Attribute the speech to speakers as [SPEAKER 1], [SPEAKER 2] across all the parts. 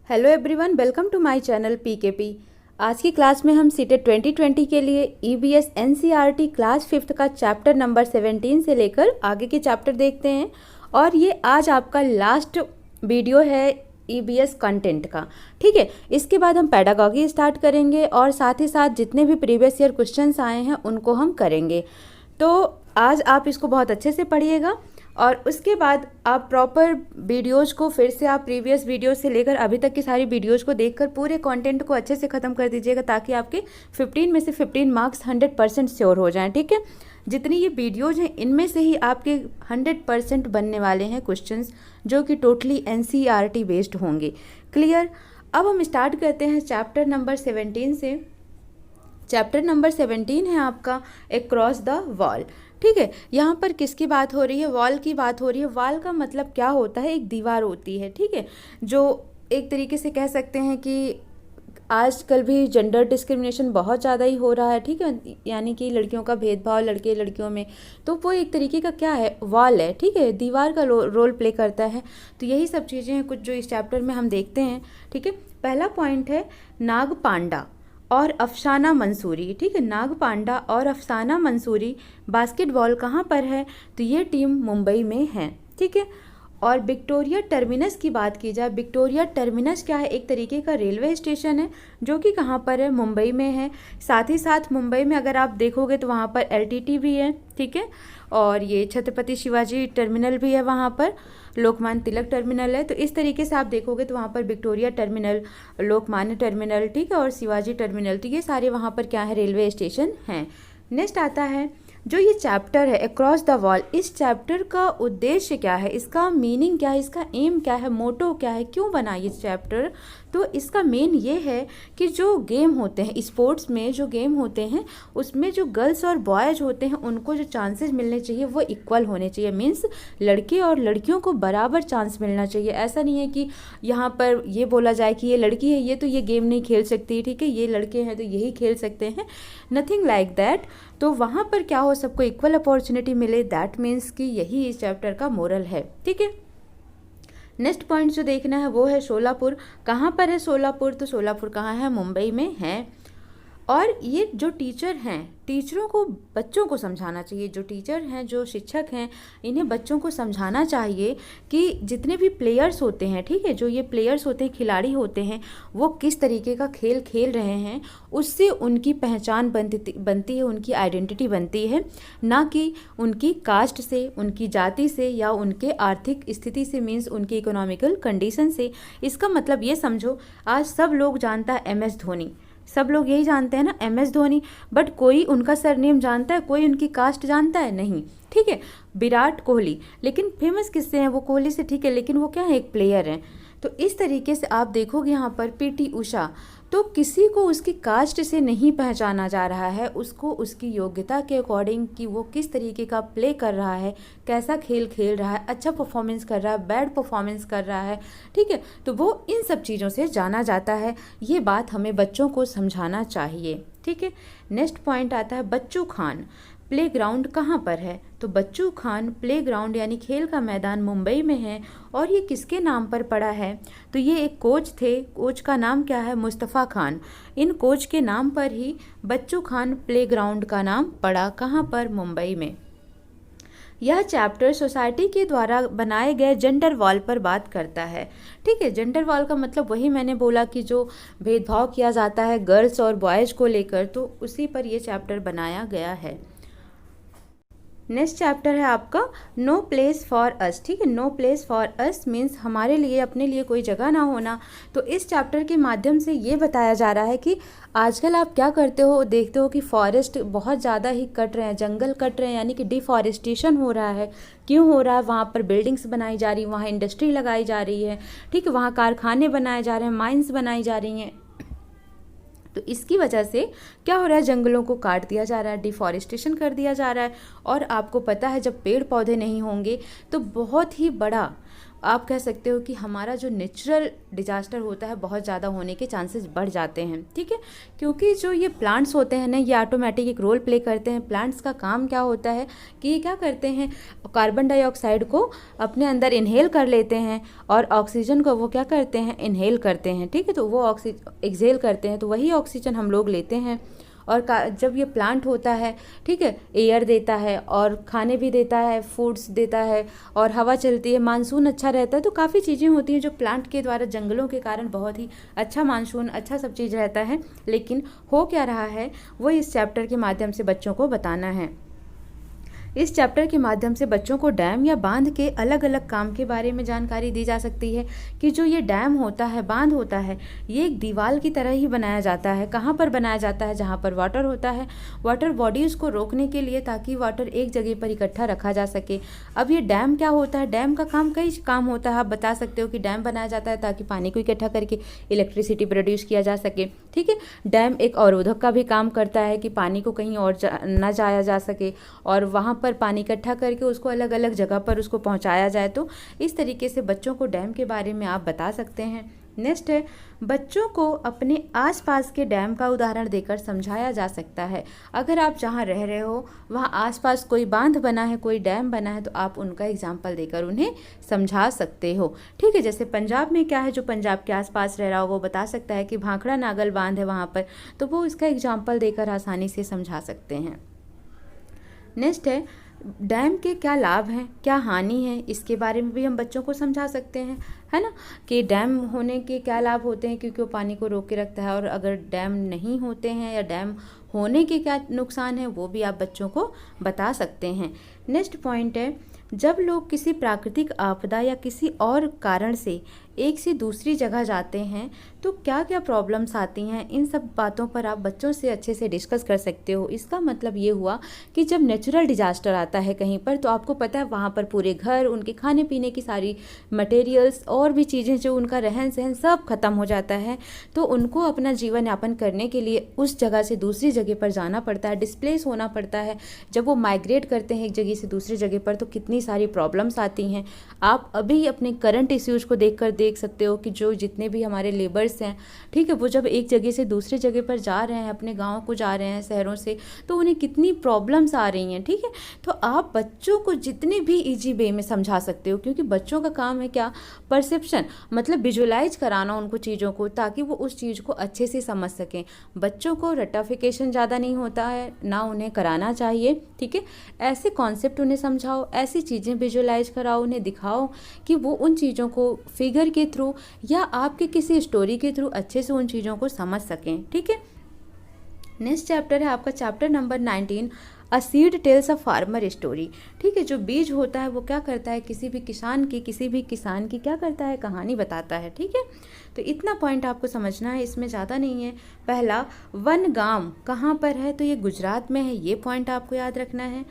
[SPEAKER 1] Hello everyone, welcome to my channel PKP. आज की class में हम सीटेट 2020 के लिए ईवीएस एनसीईआरटी क्लास 5th का चैप्टर नंबर 17 से लेकर आगे के चैप्टर देखते हैं। और ये आज आपका लास्ट वीडियो है ईवीएस कंटेंट का। ठीक है, इसके बाद हम पेडागॉजी स्टार्ट करेंगे और साथ ही साथ जितने भी प्रीवियस ईयर क्वेश्चंस आए हैं उनको हम करेंगे। तो आज आप इसको बहुत अच्छे से पढ़िएगा और उसके बाद आप प्रॉपर वीडियोज़ को फिर से आप प्रीवियस वीडियोज़ से लेकर अभी तक की सारी वीडियोज़ को देखकर पूरे कंटेंट को अच्छे से ख़त्म कर दीजिएगा, ताकि आपके 15 में से 15 मार्क्स 100% श्योर हो जाएं। ठीक है, जितनी ये वीडियोज़ हैं इनमें से ही आपके 100% बनने वाले हैं क्वेश्चंस, जो कि टोटली एनसीईआरटी बेस्ड होंगे। क्लियर। अब हम स्टार्ट करते हैं चैप्टर नंबर 17 से। चैप्टर नंबर 17 है आपका अक्रॉस द वॉल। ठीक है, यहाँ पर किसकी बात हो रही है? वॉल की बात हो रही है। वॉल का मतलब क्या होता है? एक दीवार होती है। ठीक है, जो एक तरीके से कह सकते हैं कि आजकल भी जेंडर डिस्क्रिमिनेशन बहुत ज़्यादा ही हो रहा है। ठीक है, यानी कि लड़कियों का भेदभाव लड़के लड़कियों में, तो वो एक तरीके का क्या है? वॉल है। ठीक है, दीवार का रोल प्ले करता है। तो यही सब चीज़ें हैं कुछ जो इस चैप्टर में हम देखते हैं। ठीक है, पहला पॉइंट है नागपांडा और अफसाना मंसूरी। ठीक है, नागपांडा और अफसाना मंसूरी बास्केटबॉल कहाँ पर है? तो ये टीम मुंबई में है। ठीक है, और विक्टोरिया टर्मिनस की बात की जाए, विक्टोरिया टर्मिनस क्या है? एक तरीके का रेलवे स्टेशन है, जो कि कहाँ पर है? मुंबई में है। साथ ही साथ मुंबई में अगर आप देखोगे तो वहाँ पर एलटीटी भी है। ठीक है, और ये छत्रपति शिवाजी टर्मिनल भी है, वहाँ पर लोकमान्य तिलक टर्मिनल है। तो इस तरीके से आप देखोगे तो वहाँ पर विक्टोरिया टर्मिनल, लोकमान्य टर्मिनल, ठीक है, और शिवाजी टर्मिनल, तो ये सारे वहाँ पर क्या है? रेलवे स्टेशन हैं। नेक्स्ट आता है जो ये चैप्टर है अक्रॉस द वॉल। इस चैप्टर का उद्देश्य क्या है? इसका मीनिंग क्या है? इसका एम क्या है? मोटो क्या है? क्यों बना ये चैप्टर? तो इसका मेन ये है कि जो गेम होते हैं स्पोर्ट्स में, जो गेम होते हैं उसमें जो गर्ल्स और बॉयज़ होते हैं उनको जो चांसेस मिलने चाहिए वो इक्वल होने चाहिए। मीन्स लड़के और लड़कियों को बराबर चांस मिलना चाहिए। ऐसा नहीं है कि यहाँ पर ये बोला जाए कि ये लड़की है ये तो ये गेम नहीं खेल सकती, ठीक है, ये लड़के हैं तो यही खेल सकते हैं। Nothing like that. तो वहाँ पर क्या हो, सबको इक्वल अपॉर्चुनिटी मिले। दैट मीन्स कि यही इस चैप्टर का मोरल है। ठीक है, नेक्स्ट पॉइंट जो देखना है वो है सोलापुर। कहाँ पर है सोलापुर? तो सोलापुर कहाँ है? मुंबई में है। और ये जो टीचर हैं, टीचरों को बच्चों को समझाना चाहिए। जो टीचर हैं, जो शिक्षक हैं, इन्हें बच्चों को समझाना चाहिए कि जितने भी प्लेयर्स होते हैं, ठीक है, जो ये प्लेयर्स होते हैं, खिलाड़ी होते हैं, वो किस तरीके का खेल खेल रहे हैं, उससे उनकी पहचान बनती है, उनकी आइडेंटिटी बनती है, ना कि उनकी कास्ट से, उनकी जाति से या उनके आर्थिक स्थिति से, मीन्स उनकी इकोनॉमिकल कंडीशन से। इसका मतलब ये समझो, आज सब लोग जानता है MS धोनी, सब लोग यही जानते हैं ना MS धोनी, बट कोई उनका सरनेम जानता है? कोई उनकी कास्ट जानता है? नहीं। ठीक है, विराट कोहली, लेकिन फेमस किससे हैं? वो कोहली से, ठीक है, लेकिन वो क्या है? एक प्लेयर हैं। तो इस तरीके से आप देखोगे यहाँ पर PT उषा, तो किसी को उसकी कास्ट से नहीं पहचाना जा रहा है, उसको उसकी योग्यता के अकॉर्डिंग कि वो किस तरीके का प्ले कर रहा है, कैसा खेल खेल रहा है, अच्छा परफॉर्मेंस कर रहा है, बैड परफॉर्मेंस कर रहा है, ठीक है, तो वो इन सब चीज़ों से जाना जाता है। ये बात हमें बच्चों को समझाना चाहिए। ठीक है, नेक्स्ट पॉइंट आता है बच्चू खान प्लेग्राउंड कहाँ पर है? तो बच्चू खान प्लेग्राउंड यानी खेल का मैदान मुंबई में है। और ये किसके नाम पर पड़ा है? तो ये एक कोच थे, कोच का नाम क्या है? मुस्तफ़ा खान। इन कोच के नाम पर ही बच्चू खान प्लेग्राउंड का नाम पड़ा। कहाँ पर? मुंबई में। यह चैप्टर सोसाइटी के द्वारा बनाए गए जेंडर वॉल पर बात करता है। ठीक है, जेंडर वॉल का मतलब वही मैंने बोला कि जो भेदभाव किया जाता है गर्ल्स और बॉयज़ को लेकर, तो उसी पर यह चैप्टर बनाया गया है। नेक्स्ट चैप्टर है आपका नो प्लेस फॉर अस। ठीक है, no place for us means हमारे लिए, अपने लिए कोई जगह ना होना। तो इस चैप्टर के माध्यम से ये बताया जा रहा है कि आजकल आप क्या करते हो, देखते हो कि फॉरेस्ट बहुत ज़्यादा ही कट रहे हैं, जंगल कट रहे हैं, यानी कि डिफॉरेस्टेशन हो रहा है। क्यों हो रहा है? वहाँ पर बिल्डिंग्स बनाई जा रही है, वहाँ इंडस्ट्री लगाई जा रही है, ठीक है, वहाँ कारखाने बनाए जा रहे हैं, माइंस बनाई जा रही हैं। तो इसकी वजह से क्या हो रहा है? जंगलों को काट दिया जा रहा है, डिफॉरेस्टेशन कर दिया जा रहा है। और आपको पता है जब पेड़ पौधे नहीं होंगे तो बहुत ही बड़ा आप कह सकते हो कि हमारा जो नेचुरल डिजास्टर होता है बहुत ज़्यादा होने के चांसेस बढ़ जाते हैं, ठीक है। क्योंकि जो ये प्लांट्स होते हैं ना, ये ऑटोमेटिक एक रोल प्ले करते हैं। प्लांट्स का काम क्या होता है कि ये क्या करते हैं, कार्बन डाइऑक्साइड को अपने अंदर इनहेल कर लेते हैं और ऑक्सीजन को वो क्या करते हैं, इनहेल करते हैं, ठीक है। तो वो एक्सहेल करते हैं, तो वही ऑक्सीजन हम लोग लेते हैं। और जब ये प्लांट होता है, ठीक है, एयर देता है और खाने भी देता है, फूड्स देता है और हवा चलती है, मानसून अच्छा रहता है। तो काफ़ी चीज़ें होती हैं जो प्लांट के द्वारा, जंगलों के कारण बहुत ही अच्छा मानसून, अच्छा सब चीज़ रहता है। लेकिन हो क्या रहा है वो इस चैप्टर के माध्यम से बच्चों को बताना है। इस चैप्टर के माध्यम से बच्चों को डैम या बांध के अलग अलग काम के बारे में जानकारी दी जा सकती है कि जो ये डैम होता है, बांध होता है, ये एक दीवार की तरह ही बनाया जाता है। कहाँ पर बनाया जाता है, जहाँ पर वाटर होता है, वाटर बॉडीज़ को रोकने के लिए, ताकि वाटर एक जगह पर इकट्ठा रखा जा सके। अब ये डैम क्या होता है, डैम का काम कई काम होता है। आप बता सकते हो कि डैम बनाया जाता है ताकि पानी को इकट्ठा करके इलेक्ट्रिसिटी प्रोड्यूस किया जा सके, ठीक है। डैम एक अवरोधक का भी काम करता है कि पानी को कहीं और न जाया जा सके और वहाँ पर पानी इकट्ठा करके उसको अलग अलग जगह पर उसको पहुँचाया जाए। तो इस तरीके से बच्चों को डैम के बारे में आप बता सकते हैं। नेक्स्ट है, बच्चों को अपने आसपास के डैम का उदाहरण देकर समझाया जा सकता है। अगर आप जहाँ रह रहे हो वहाँ आसपास कोई बांध बना है, कोई डैम बना है, तो आप उनका एग्जाम्पल देकर उन्हें समझा सकते हो, ठीक है। जैसे पंजाब में क्या है, जो पंजाब के आसपास रह रहा हो वो बता सकता है कि भाखड़ा नागल बांध है वहाँ पर, तो वो इसका एग्जाम्पल देकर आसानी से समझा सकते हैं। नेक्स्ट है, डैम के क्या लाभ हैं, क्या हानि है, इसके बारे में भी हम बच्चों को समझा सकते हैं, है ना, कि डैम होने के क्या लाभ होते हैं, क्योंकि वो पानी को रोक के रखता है। और अगर डैम नहीं होते हैं या डैम होने के क्या नुकसान है, वो भी आप बच्चों को बता सकते हैं। नेक्स्ट पॉइंट है, जब लोग किसी प्राकृतिक आपदा या किसी और कारण से एक से दूसरी जगह जाते हैं तो क्या क्या प्रॉब्लम्स आती हैं, इन सब बातों पर आप बच्चों से अच्छे से डिस्कस कर सकते हो। इसका मतलब ये हुआ कि जब नेचुरल डिजास्टर आता है कहीं पर, तो आपको पता है वहाँ पर पूरे घर, उनके खाने पीने की सारी मटेरियल्स और भी चीज़ें, जो उनका रहन सहन सब खत्म हो जाता है। तो उनको अपना जीवन यापन करने के लिए उस जगह से दूसरी जगह पर जाना पड़ता है, डिस्प्लेस होना पड़ता है। जब वो माइग्रेट करते हैं एक जगह से दूसरी जगह पर, तो कितनी सारी प्रॉब्लम्स आती हैं। आप अभी अपने करंट इश्यूज को देख सकते हो कि जो जितने भी हमारे लेबर्स हैं, ठीक है, वो जब एक जगह से दूसरी जगह पर जा रहे हैं, अपने गाँव को जा रहे हैं शहरों से, तो उन्हें कितनी प्रॉब्लम्स आ रही हैं, ठीक है। तो आप बच्चों को जितने भी ईजी वे में समझा सकते हो, क्योंकि बच्चों का काम है क्या, परसेप्शन, मतलब विजुलाइज कराना उनको चीज़ों को, ताकि वो उस चीज़ को अच्छे से समझ सकें। बच्चों को रटाफिकेशन ज़्यादा नहीं होता है, ना उन्हें कराना चाहिए, ठीक है। ऐसे कॉन्सेप्ट उन्हें समझाओ, ऐसी चीज़ें विजुलाइज कराओ, उन्हें दिखाओ कि वो उन चीज़ों को फिगर के थ्रू या आपके किसी स्टोरी के थ्रू अच्छे से उन चीज़ों को समझ सकें, ठीक है। नेक्स्ट चैप्टर है आपका chapter number 19, a seed tales a farmer story, ठीक है। जो बीज होता है वो क्या करता है, किसी भी किसान की क्या करता है, कहानी बताता है, ठीक है। तो इतना पॉइंट आपको समझना है, इसमें ज़्यादा नहीं है। पहला, वनगाम कहाँ पर है, तो ये गुजरात में है, ये पॉइंट आपको याद रखना है।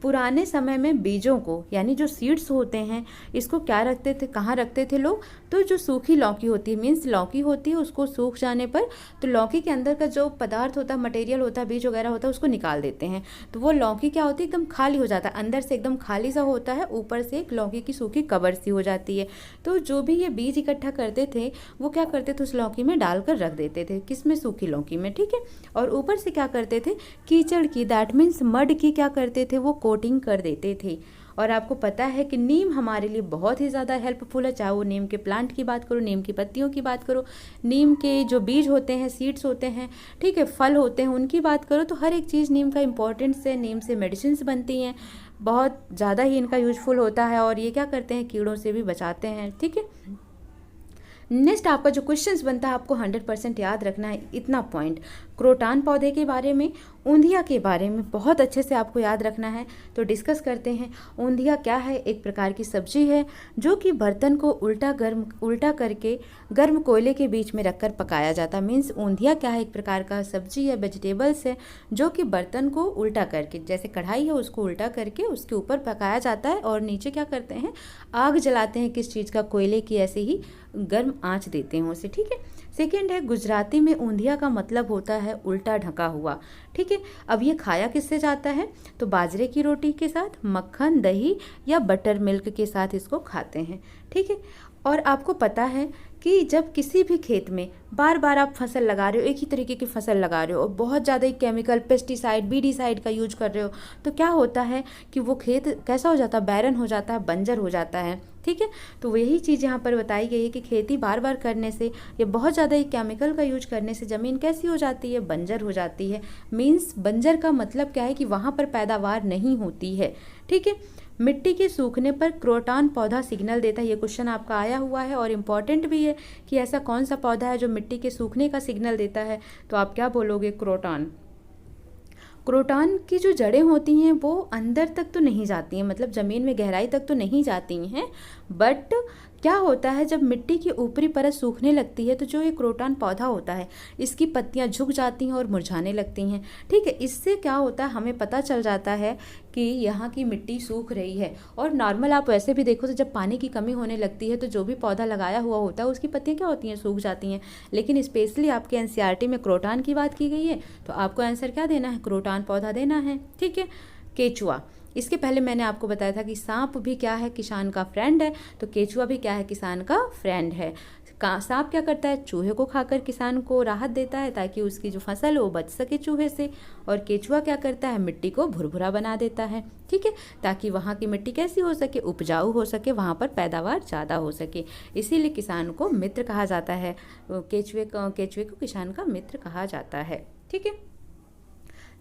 [SPEAKER 1] पुराने समय में बीजों को, यानी जो सीड्स होते हैं, इसको क्या रखते थे, कहाँ रखते थे लोग, तो जो सूखी लौकी होती है, मीन्स लौकी होती है, उसको सूख जाने पर तो लौकी के अंदर का जो पदार्थ होता है, मटेरियल होता है, बीज वगैरह होता है, उसको निकाल देते हैं। तो वो लौकी क्या होती है, एकदम खाली हो जाता है, अंदर से एकदम खाली सा होता है, ऊपर से एक लौकी की सूखी कबर सी हो जाती है। तो जो भी ये बीज इकट्ठा करते थे वो क्या करते थे, उस लौकी में डालकर रख देते थे, किसमें, सूखी लौकी में, ठीक है। और ऊपर से क्या करते थे, कीचड़ की, दैट मीन्स मड की, क्या करते थे, वो कोटिंग कर देते थे। और आपको पता है कि नीम हमारे लिए बहुत ही ज़्यादा हेल्पफुल है, चाहे वो नीम के प्लांट की बात करो, नीम की पत्तियों की बात करो, नीम के जो बीज होते हैं, सीड्स होते हैं, ठीक है, फल होते हैं, उनकी बात करो, तो हर एक चीज़ नीम का इम्पोर्टेंस है। नीम से मेडिसिन बनती हैं, बहुत ज़्यादा ही इनका यूजफुल होता है और ये क्या करते हैं, कीड़ों से भी बचाते हैं, ठीक है। नेक्स्ट आपका जो क्वेश्चंस बनता है आपको 100% याद रखना है इतना पॉइंट। क्रोटान पौधे के बारे में, ऊंधिया के बारे में बहुत अच्छे से आपको याद रखना है। तो डिस्कस करते हैं। ऊंधिया क्या है, एक प्रकार की सब्जी है जो कि बर्तन को उल्टा करके गर्म कोयले के बीच में रखकर पकाया जाता है। मीन्स ऊंधिया क्या है, एक प्रकार का सब्जी है, वेजिटेबल्स है, जो कि बर्तन को उल्टा करके, जैसे कढ़ाई है उसको उल्टा करके उसके ऊपर पकाया जाता है और नीचे क्या करते हैं, आग जलाते हैं, किस चीज़ का, कोयले की, ऐसे ही गर्म आंच देते हैं उसे, ठीक है। सेकंड है गुजराती में ऊंधिया का मतलब होता है उल्टा ढका हुआ। ठीक है, अब ये खाया किससे जाता है, तो बाजरे की रोटी के साथ, मक्खन, दही या बटर मिल्क के साथ इसको खाते हैं। ठीक है, और आपको पता है कि जब किसी भी खेत में बार बार आप फसल लगा रहे हो, एक ही तरीके की फसल लगा रहे हो और बहुत ज़्यादा ही केमिकल, पेस्टिसाइड, बीडीसाइड का यूज कर रहे हो, तो क्या होता है कि वो खेत कैसा हो जाता है, बैरन हो जाता है, बंजर हो जाता है। ठीक है, तो यही चीज़ यहाँ पर बताई गई है कि खेती बार बार करने से या बहुत ज़्यादा ही केमिकल का यूज करने से ज़मीन कैसी हो जाती है, बंजर हो जाती है। मीन्स बंजर का मतलब क्या है कि वहाँ पर पैदावार नहीं होती है। ठीक है, मिट्टी के सूखने पर क्रोटॉन पौधा सिग्नल देता है। ये क्वेश्चन आपका आया हुआ है और इम्पॉर्टेंट भी है कि ऐसा कौन सा पौधा है जो मिट्टी के सूखने का सिग्नल देता है, तो आप क्या बोलोगे, क्रोटॉन। क्रोटॉन की जो जड़ें होती हैं वो अंदर तक तो नहीं जाती हैं, मतलब ज़मीन में गहराई तक तो नहीं जाती हैं, बट क्या होता है जब मिट्टी की ऊपरी परत सूखने लगती है तो जो ये क्रोटॉन पौधा होता है इसकी पत्तियां झुक जाती हैं और मुरझाने लगती हैं। ठीक है, इससे क्या होता है, हमें पता चल जाता है कि यहाँ की मिट्टी सूख रही है। और नॉर्मल आप वैसे भी देखो तो जब पानी की कमी होने लगती है तो जो भी पौधा लगाया हुआ होता है उसकी पत्तियां क्या होती हैं, सूख जाती हैं। लेकिन स्पेशली आपके एनसीईआरटी में क्रोटॉन की बात की गई है, तो आपको आंसर क्या देना है, क्रोटॉन पौधा देना है। ठीक है, केचुआ, इसके पहले मैंने आपको बताया था कि सांप भी क्या है, किसान का फ्रेंड है, तो केचुआ भी क्या है, किसान का फ्रेंड है। सांप क्या करता है, चूहे को खाकर किसान को राहत देता है ताकि उसकी जो फसल है वो बच सके चूहे से। और केचुआ क्या करता है, मिट्टी को भुरभुरा बना देता है। ठीक है, ताकि वहाँ की मिट्टी कैसी हो सके, उपजाऊ हो सके, वहाँ पर पैदावार ज़्यादा हो सके। इसीलिए किसान को मित्र कहा जाता है, केचुए को किसान का मित्र कहा जाता है। ठीक है,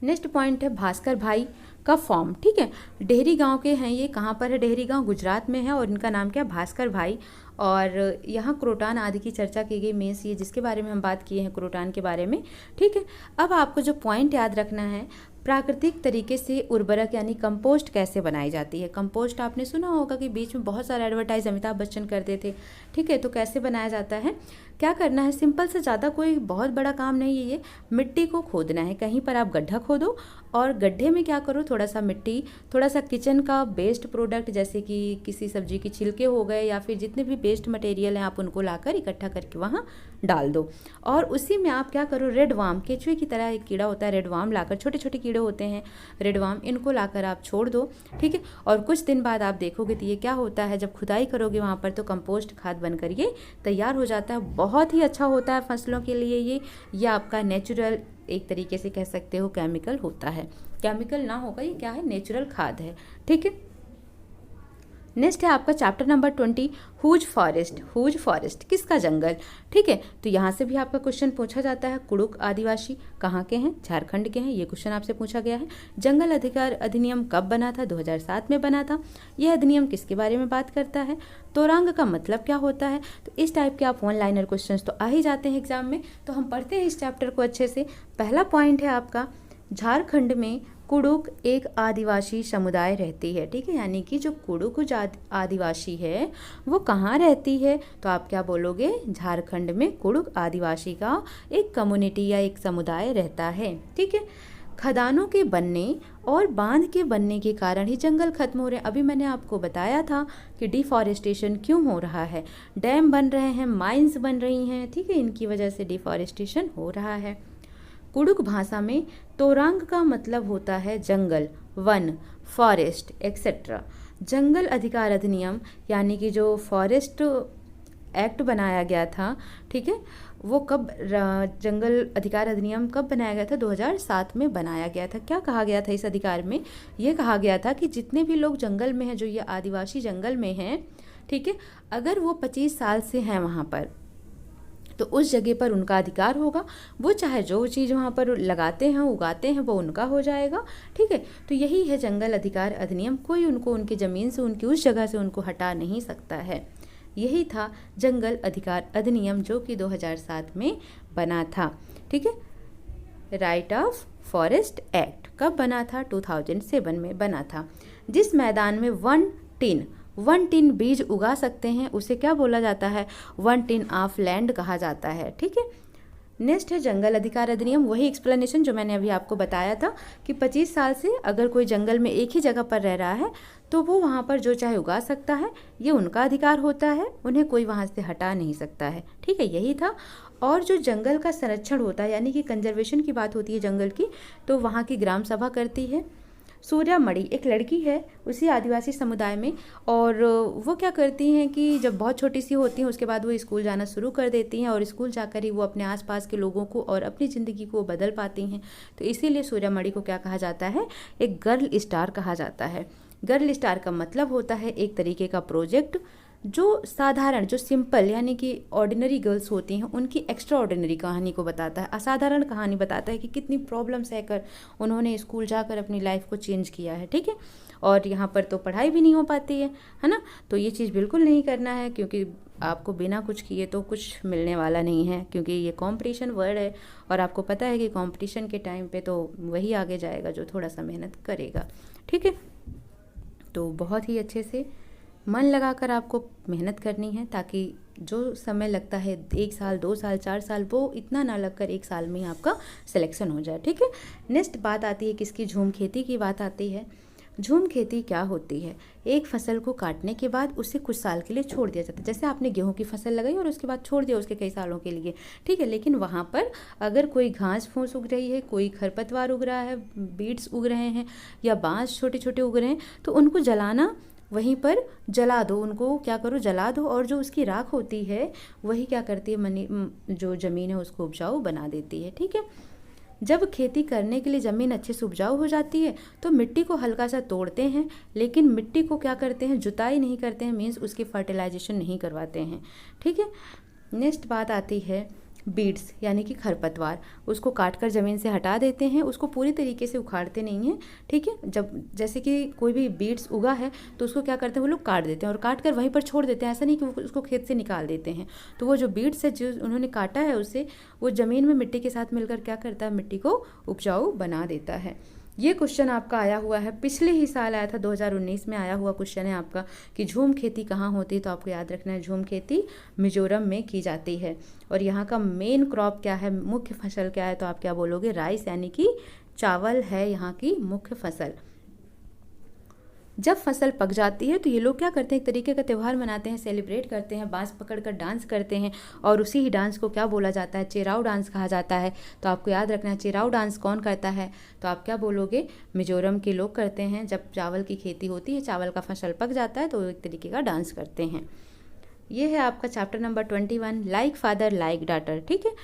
[SPEAKER 1] नेक्स्ट पॉइंट है भास्कर भाई का फॉर्म। ठीक है, डेहरी गांव के हैं ये, कहाँ पर है डेहरी गांव, गुजरात में है, और इनका नाम क्या है, भास्कर भाई। और यहाँ क्रोटॉन आदि की चर्चा की गई, मीन्स ये जिसके बारे में हम बात किए हैं क्रोटॉन के बारे में। ठीक है, अब आपको जो पॉइंट याद रखना है, प्राकृतिक तरीके से उर्वरक यानी कंपोस्ट कैसे बनाई जाती है। कंपोस्ट आपने सुना होगा कि बीच में बहुत सारा एडवर्टाइज अमिताभ बच्चन करते थे। ठीक है, तो कैसे बनाया जाता है, क्या करना है, सिंपल से, ज़्यादा कोई बहुत बड़ा काम नहीं है ये। मिट्टी को खोदना है, कहीं पर आप गड्ढा खोदो और गड्ढे में क्या करो, थोड़ा सा मिट्टी, थोड़ा सा किचन का वेस्ट प्रोडक्ट जैसे कि किसी सब्जी के छिलके हो गए या फिर जितने भी वेस्ट मटेरियल हैं आप उनको लाकर इकट्ठा करके वहाँ डाल दो। और उसी में आप क्या करो, रेड वार्म, केचुए की तरह एक कीड़ा होता है रेड वार्म, लाकर, छोटे छोटे कीड़े होते हैं रेड वार्म, इनको लाकर आप छोड़ दो। ठीक है, और कुछ दिन बाद आप देखोगे तो ये क्या होता है, जब खुदाई करोगे वहाँ पर तो कंपोस्ट खाद बनकर ये तैयार हो जाता है। बहुत ही अच्छा होता है फसलों के लिए ये आपका नेचुरल, एक तरीके से कह सकते हो केमिकल होता है, केमिकल ना होगा, ये क्या है, नेचुरल खाद है। ठीक है, नेक्स्ट है आपका chapter number 20, whose forest. Whose forest किसका जंगल। ठीक है, तो यहाँ से भी आपका क्वेश्चन पूछा जाता है, कुड़ुक आदिवासी कहाँ के हैं, झारखंड के हैं, ये क्वेश्चन आपसे पूछा गया है। जंगल अधिकार अधिनियम कब बना था, 2007 में बना था। यह अधिनियम किसके बारे में बात करता है, तोरंग का मतलब क्या होता है। तो इस टाइप के आप वन लाइनर क्वेश्चन तो आ ही जाते हैं एग्जाम में। तो हम पढ़ते हैं इस चैप्टर को अच्छे से। पहला पॉइंट है आपका, झारखंड में कुड़ुक एक आदिवासी समुदाय रहती है। ठीक है, यानी कि जो कुड़ुक आदिवासी है वो कहाँ रहती है, तो आप क्या बोलोगे, झारखंड में कुड़ुक आदिवासी का एक कम्युनिटी या एक समुदाय रहता है। ठीक है, खदानों के बनने और बांध के बनने के कारण ही जंगल खत्म हो रहे हैं। अभी मैंने आपको बताया था कि डिफॉरेस्टेशन क्यों हो रहा है, डैम बन रहे हैं, माइंस बन रही हैं। ठीक है, इनकी वजह से डिफॉरेस्टेशन हो रहा है। कुड़ुक भाषा में तोरंग का मतलब होता है जंगल, वन, फॉरेस्ट एक्सेट्रा। जंगल अधिकार अधिनियम यानी कि जो फॉरेस्ट एक्ट बनाया गया था, ठीक है, वो कब, जंगल अधिकार अधिनियम कब बनाया गया था, 2007 में बनाया गया था। क्या कहा गया था इस अधिकार में, ये कहा गया था कि जितने भी लोग जंगल में हैं, जो ये आदिवासी जंगल में हैं, ठीक है, अगर वो 25 साल से हैं वहाँ पर, तो उस जगह पर उनका अधिकार होगा। वो चाहे जो चीज़ वहाँ पर लगाते हैं, उगाते हैं, वो उनका हो जाएगा। ठीक है, तो यही है जंगल अधिकार अधिनियम। कोई उनको उनकी ज़मीन से, उनकी उस जगह से उनको हटा नहीं सकता है। यही था जंगल अधिकार अधिनियम जो कि 2007 में बना था। ठीक है, राइट ऑफ फॉरेस्ट एक्ट कब बना था, 2007 में बना था। जिस मैदान में 1 टिन बीज उगा सकते हैं उसे क्या बोला जाता है, 1 टिन ऑफ लैंड कहा जाता है। ठीक है, नेक्स्ट है जंगल अधिकार अधिनियम, वही एक्सप्लेनेशन जो मैंने अभी आपको बताया था कि 25 साल से अगर कोई जंगल में एक ही जगह पर रह रहा है तो वो वहाँ पर जो चाहे उगा सकता है, ये उनका अधिकार होता है, उन्हें कोई वहाँ से हटा नहीं सकता है। ठीक है, यही था। और जो जंगल का संरक्षण होता है यानी कि कंजर्वेशन की बात होती है जंगल की, तो वहाँ की ग्राम सभा करती है। सूर्यामणि एक लड़की है उसी आदिवासी समुदाय में, और वो क्या करती हैं कि जब बहुत छोटी सी होती हैं उसके बाद वो स्कूल जाना शुरू कर देती हैं, और स्कूल जाकर ही वो अपने आसपास के लोगों को और अपनी ज़िंदगी को बदल पाती हैं। तो इसीलिए सूर्यामणि को क्या कहा जाता है, एक गर्ल स्टार कहा जाता है। गर्ल स्टार का मतलब होता है एक तरीके का प्रोजेक्ट जो साधारण, जो सिंपल यानी कि ऑर्डिनरी गर्ल्स होती हैं उनकी एक्स्ट्रा ऑर्डिनरी कहानी को बताता है, असाधारण कहानी बताता है कि कितनी प्रॉब्लम सहकर उन्होंने स्कूल जाकर अपनी लाइफ को चेंज किया है। ठीक है, और यहाँ पर तो पढ़ाई भी नहीं हो पाती है ना। तो ये चीज़ बिल्कुल नहीं करना है, क्योंकि आपको बिना कुछ किए तो कुछ मिलने वाला नहीं है, क्योंकि ये कंपटीशन वर्ड है और आपको पता है कि कंपटीशन के टाइम पे तो वही आगे जाएगा जो थोड़ा सा मेहनत करेगा। ठीक है, तो बहुत ही अच्छे से मन लगाकर आपको मेहनत करनी है, ताकि जो समय लगता है 1 साल 2 साल 4 साल, वो इतना ना लगकर 1 साल में ही आपका सिलेक्शन हो जाए। ठीक है, नेक्स्ट बात आती है किसकी, झूम खेती की बात आती है। झूम खेती क्या होती है, एक फसल को काटने के बाद उसे कुछ साल के लिए छोड़ दिया जाता है। जैसे आपने गेहूं की फसल लगाई और उसके बाद छोड़ दिया उसके कई सालों के लिए, ठीक है, लेकिन वहाँ पर अगर कोई घास फूस उग रही है, कोई खरपतवार उग रहा है, बीड्स उग रहे हैं या बाँस छोटे छोटे उग रहे हैं, तो उनको जलाना, वहीं पर जला दो, उनको क्या करो, जला दो, और जो उसकी राख होती है वही क्या करती है, जो ज़मीन है उसको उपजाऊ बना देती है। ठीक है, जब खेती करने के लिए ज़मीन अच्छे से उपजाऊ हो जाती है तो मिट्टी को हल्का सा तोड़ते हैं, लेकिन मिट्टी को क्या करते हैं, जुताई नहीं करते हैं, मीन्स उसकी फर्टिलाइजेशन नहीं करवाते हैं। ठीक है, नेक्स्ट बात आती है बीड्स यानी कि खरपतवार, उसको काटकर ज़मीन से हटा देते हैं, उसको पूरी तरीके से उखाड़ते नहीं हैं। ठीक है, जब जैसे कि कोई भी बीड्स उगा है तो उसको क्या करते हैं, वो लोग काट देते हैं और काट कर वहीं पर छोड़ देते हैं, ऐसा नहीं कि वो उसको खेत से निकाल देते हैं। तो वो जो बीड्स है जो उन्होंने काटा है उससे वो ज़मीन में मिट्टी के साथ मिलकर क्या करता है, मिट्टी को उपजाऊ बना देता है। ये क्वेश्चन आपका आया हुआ है, पिछले ही साल आया था, 2019 में आया हुआ क्वेश्चन है आपका कि झूम खेती कहाँ होती है। तो आपको याद रखना है झूम खेती मिजोरम में की जाती है। और यहाँ का मेन क्रॉप क्या है, मुख्य फसल क्या है, तो आप क्या बोलोगे, राइस यानी कि चावल है यहाँ की मुख्य फसल। जब फसल पक जाती है तो ये लोग क्या करते हैं, एक तरीके का त्यौहार मनाते हैं, सेलिब्रेट करते हैं, बांस पकड़कर डांस करते हैं, और उसी ही डांस को क्या बोला जाता है, चेराऊ डांस कहा जाता है। तो आपको याद रखना है चेराऊ डांस कौन करता है, तो आप क्या बोलोगे, मिजोरम के लोग करते हैं। जब चावल की खेती होती है, चावल का फसल पक जाता है तो एक तरीके का डांस करते हैं। ये है आपका chapter number 21, like father like daughter. ठीक है,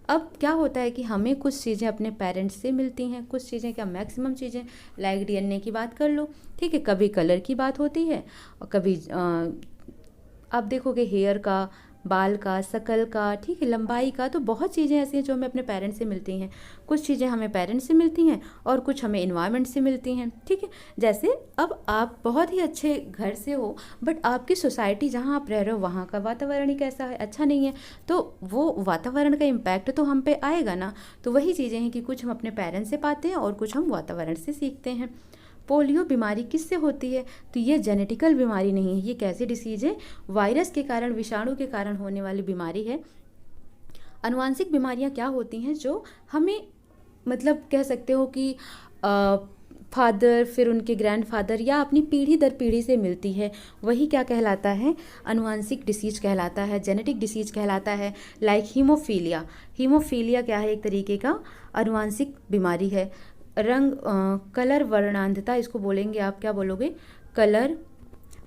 [SPEAKER 1] अब क्या होता है कि हमें कुछ चीज़ें अपने पेरेंट्स से मिलती हैं, कुछ चीज़ें, क्या मैक्सिमम चीज़ें, लाइक डीएनए की बात कर लो। ठीक है, कभी कलर की बात होती है और कभी आप देखोगे हेयर का, बाल का, शकल का, ठीक है, लंबाई का, तो बहुत चीज़ें ऐसी हैं जो हमें अपने पेरेंट्स से मिलती हैं। कुछ चीज़ें हमें पेरेंट्स से मिलती हैं और कुछ हमें इन्वायरमेंट से मिलती हैं। ठीक है, जैसे अब आप बहुत ही अच्छे घर से हो बट आपकी सोसाइटी जहाँ आप रह रहे हो वहाँ का वातावरण ही कैसा है, अच्छा नहीं है, तो वो वातावरण का इम्पैक्ट तो हम पे आएगा ना। तो वही चीज़ें हैं कि कुछ हम अपने पेरेंट्स से पाते हैं और कुछ हम वातावरण से सीखते हैं। पोलियो बीमारी किससे होती है, तो ये जेनेटिकल बीमारी नहीं है, ये कैसी डिसीज है, वायरस के कारण, विषाणु के कारण होने वाली बीमारी है। आनुवांशिक बीमारियां क्या होती हैं जो हमें, मतलब कह सकते हो कि फादर, फिर उनके ग्रैंडफादर या अपनी पीढ़ी दर पीढ़ी से मिलती है, वही क्या कहलाता है, आनुवांशिक डिसीज कहलाता है, जेनेटिक डिसीज कहलाता है। लाइक हीमोफीलिया, हीमोफीलिया क्या है, एक तरीके का आनुवांशिक बीमारी है। रंग कलर वर्णांधता, इसको बोलेंगे आप, क्या बोलोगे, कलर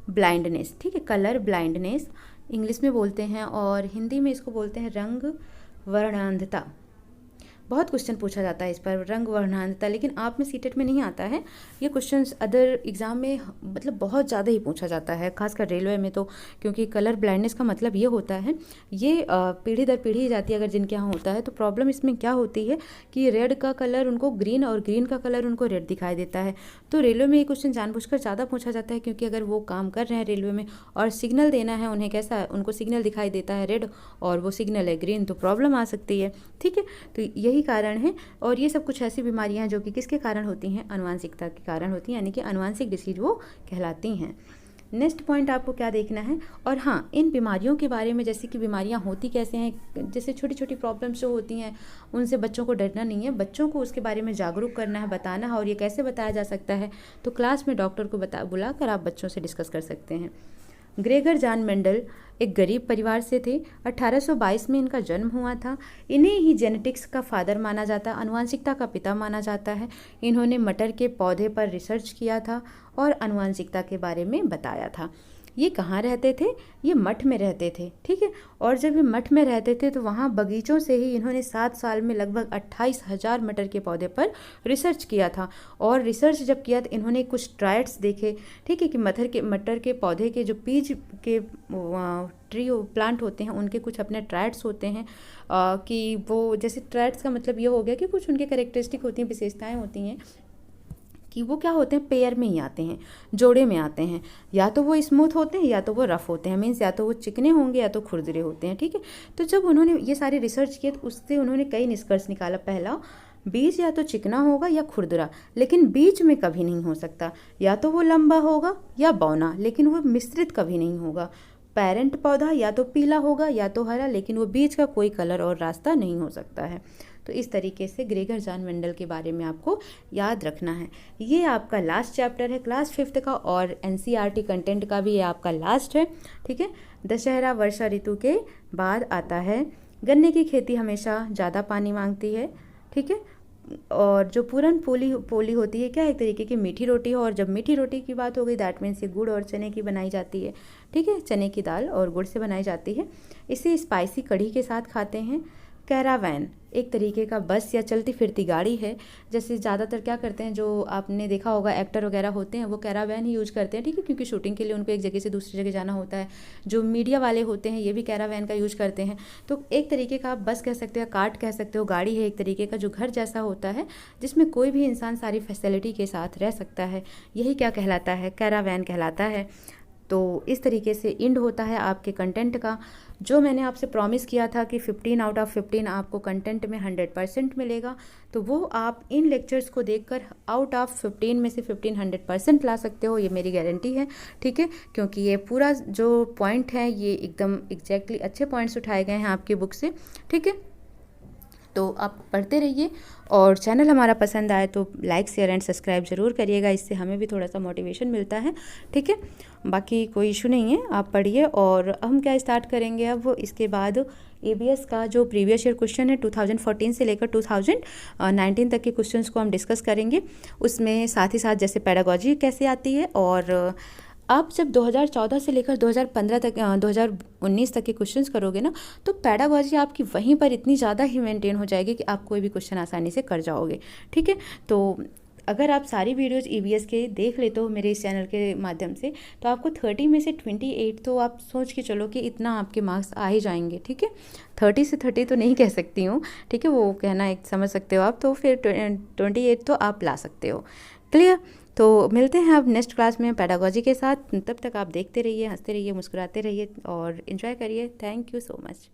[SPEAKER 1] ब्लाइंडनेस। ठीक है, कलर ब्लाइंडनेस इंग्लिश में बोलते हैं और हिंदी में इसको बोलते हैं रंग वर्णांधता। बहुत क्वेश्चन पूछा जाता है इस पर, रंग वर्णांधता, लेकिन आप में सीटेट में नहीं आता है ये क्वेश्चन, अदर एग्जाम में मतलब बहुत ज़्यादा ही पूछा जाता है, खासकर रेलवे में तो, क्योंकि कलर ब्लाइंडनेस का मतलब ये होता है, ये पीढ़ी दर पीढ़ी जाती है अगर जिनके यहाँ होता है। तो प्रॉब्लम इसमें क्या होती है कि रेड का कलर उनको ग्रीन और ग्रीन का कलर उनको रेड दिखाई देता है। तो रेलवे में ये क्वेश्चन जानबूझकर ज़्यादा पूछा जाता है, क्योंकि अगर वो काम कर रहे हैं रेलवे में और सिग्नल देना है उन्हें, कैसा, उनको सिग्नल दिखाई देता है रेड और वो सिग्नल है ग्रीन, तो प्रॉब्लम आ सकती है। ठीक है, तो यही कारण है। और ये सब कुछ ऐसी बीमारियां हैं जो कि किसके कारण होती हैं, आनुवांशिकता के कारण होती हैं, यानी कि आनुवांशिक डिसीज वो कहलाती हैं। नेक्स्ट पॉइंट आपको क्या देखना है, और हाँ इन बीमारियों के बारे में, जैसे कि बीमारियाँ होती कैसे हैं, जैसे छोटी छोटी प्रॉब्लम्स जो होती हैं उनसे बच्चों को डरना नहीं है, बच्चों को उसके बारे में जागरूक करना है, बताना है, और ये कैसे बताया जा सकता है तो क्लास में डॉक्टर को बुलाकर आप बच्चों से डिस्कस कर सकते हैं। ग्रेगर जॉन मेंडल एक गरीब परिवार से थे। 1822 में इनका जन्म हुआ था। इन्हें ही जेनेटिक्स का फादर माना जाता है, आनुवंशिकता का पिता माना जाता है। इन्होंने मटर के पौधे पर रिसर्च किया था और आनुवंशिकता के बारे में बताया था। ये कहाँ रहते थे? ये मठ में रहते थे, ठीक है। और जब ये मठ में रहते थे तो वहाँ बगीचों से ही इन्होंने 7 साल में लगभग 28,000 मटर के पौधे पर रिसर्च किया था। और रिसर्च जब किया तो इन्होंने कुछ ट्रायल्स देखे, ठीक है, कि मटर के पौधे के जो बीज के ट्री प्लांट होते हैं उनके कुछ अपने ट्रायल्स होते हैं, कि वो जैसे ट्रायल्स का मतलब ये हो गया कि कुछ उनके कैरेक्टरिस्टिक होती हैं, विशेषताएँ होती हैं कि वो क्या होते हैं, पेयर में ही आते हैं, जोड़े में आते हैं, या तो वो स्मूथ होते हैं या तो वो रफ़ होते हैं, मीन्स या तो वो चिकने होंगे या तो खुरदरे होते हैं, ठीक है। तो जब उन्होंने ये सारे रिसर्च किए तो उससे उन्होंने कई निष्कर्ष निकाला। पहला, बीज या तो चिकना होगा या खुरदरा, लेकिन बीच में कभी नहीं हो सकता। या तो वो लंबा होगा या बौना, लेकिन वो मिश्रित कभी नहीं होगा। पेरेंट पौधा या तो पीला होगा या तो हरा, लेकिन वो बीज का कोई कलर और रास्ता नहीं हो सकता है। तो इस तरीके से ग्रेगर जॉन मेंडल के बारे में आपको याद रखना है। ये आपका लास्ट चैप्टर है क्लास 5th का, और NCERT कंटेंट का भी ये आपका लास्ट है, ठीक है। दशहरा वर्षा ऋतु के बाद आता है। गन्ने की खेती हमेशा ज़्यादा पानी मांगती है, ठीक है। और जो पूरन पोली होती है क्या, एक तरीके की मीठी रोटी है, और जब मीठी रोटी की बात हो गई दैट मीन्स ये गुड़ और चने की बनाई जाती है, ठीक है, चने की दाल और गुड़ से बनाई जाती है। इसे स्पाइसी कढ़ी के साथ खाते हैं। कैरावैन एक तरीके का बस या चलती फिरती गाड़ी है। जैसे ज़्यादातर क्या करते हैं, जो आपने देखा होगा एक्टर वगैरह होते हैं वो कैरावैन ही यूज़ करते हैं, ठीक है, क्योंकि शूटिंग के लिए उनको एक जगह से दूसरी जगह जाना होता है। जो मीडिया वाले होते हैं ये भी कैरावैन का यूज़ करते हैं। तो एक तरीके का आप बस कह सकते हो, कार्ट कह सकते हो, गाड़ी है एक तरीके का जो घर जैसा होता है, जिसमें कोई भी इंसान सारी फैसिलिटी के साथ रह सकता है। यही क्या कहलाता है, कैरावैन कहलाता है। तो इस तरीके से एंड होता है आपके कंटेंट का। जो मैंने आपसे प्रॉमिस किया था कि 15 आउट ऑफ 15 आपको कंटेंट में 100% मिलेगा, तो वो आप इन लेक्चर्स को देखकर आउट ऑफ 15 में से 15 100% ला सकते हो, ये मेरी गारंटी है, ठीक है। क्योंकि ये पूरा जो पॉइंट है ये एकदम एग्जैक्टली अच्छे पॉइंट्स उठाए गए हैं आपकी बुक से, ठीक है। तो आप पढ़ते रहिए, और चैनल हमारा पसंद आए तो लाइक शेयर एंड सब्सक्राइब ज़रूर करिएगा, इससे हमें भी थोड़ा सा मोटिवेशन मिलता है, ठीक है। बाकी कोई इशू नहीं है, आप पढ़िए। और हम क्या स्टार्ट करेंगे अब, इसके बाद ABS का जो प्रीवियस ईयर क्वेश्चन है 2014 से लेकर 2019 तक के क्वेश्चंस को हम डिस्कस करेंगे। उसमें साथ ही साथ जैसे पेडागॉजी कैसे आती है, और आप जब 2014 से लेकर 2015 तक 2019 तक के क्वेश्चंस करोगे ना, तो पेडागॉजी आपकी वहीं पर इतनी ज़्यादा ही मेंटेन हो जाएगी कि आप कोई भी क्वेश्चन आसानी से कर जाओगे, ठीक है। तो अगर आप सारी वीडियोज़ EVS के देख लेते हो मेरे इस चैनल के माध्यम से, तो आपको 30 में से 28 तो आप सोच के चलो कि इतना आपके मार्क्स आ ही जाएंगे, ठीक है। 30 से 30 तो नहीं कह सकती हूँ, ठीक है, वो कहना एक समझ सकते हो आप, तो फिर 28 तो आप ला सकते हो, क्लियर। तो मिलते हैं अब नेक्स्ट क्लास में पेडागॉजी के साथ। तब तक आप देखते रहिए, हंसते रहिए, मुस्कुराते रहिए और इन्जॉय करिए। Thank you so much.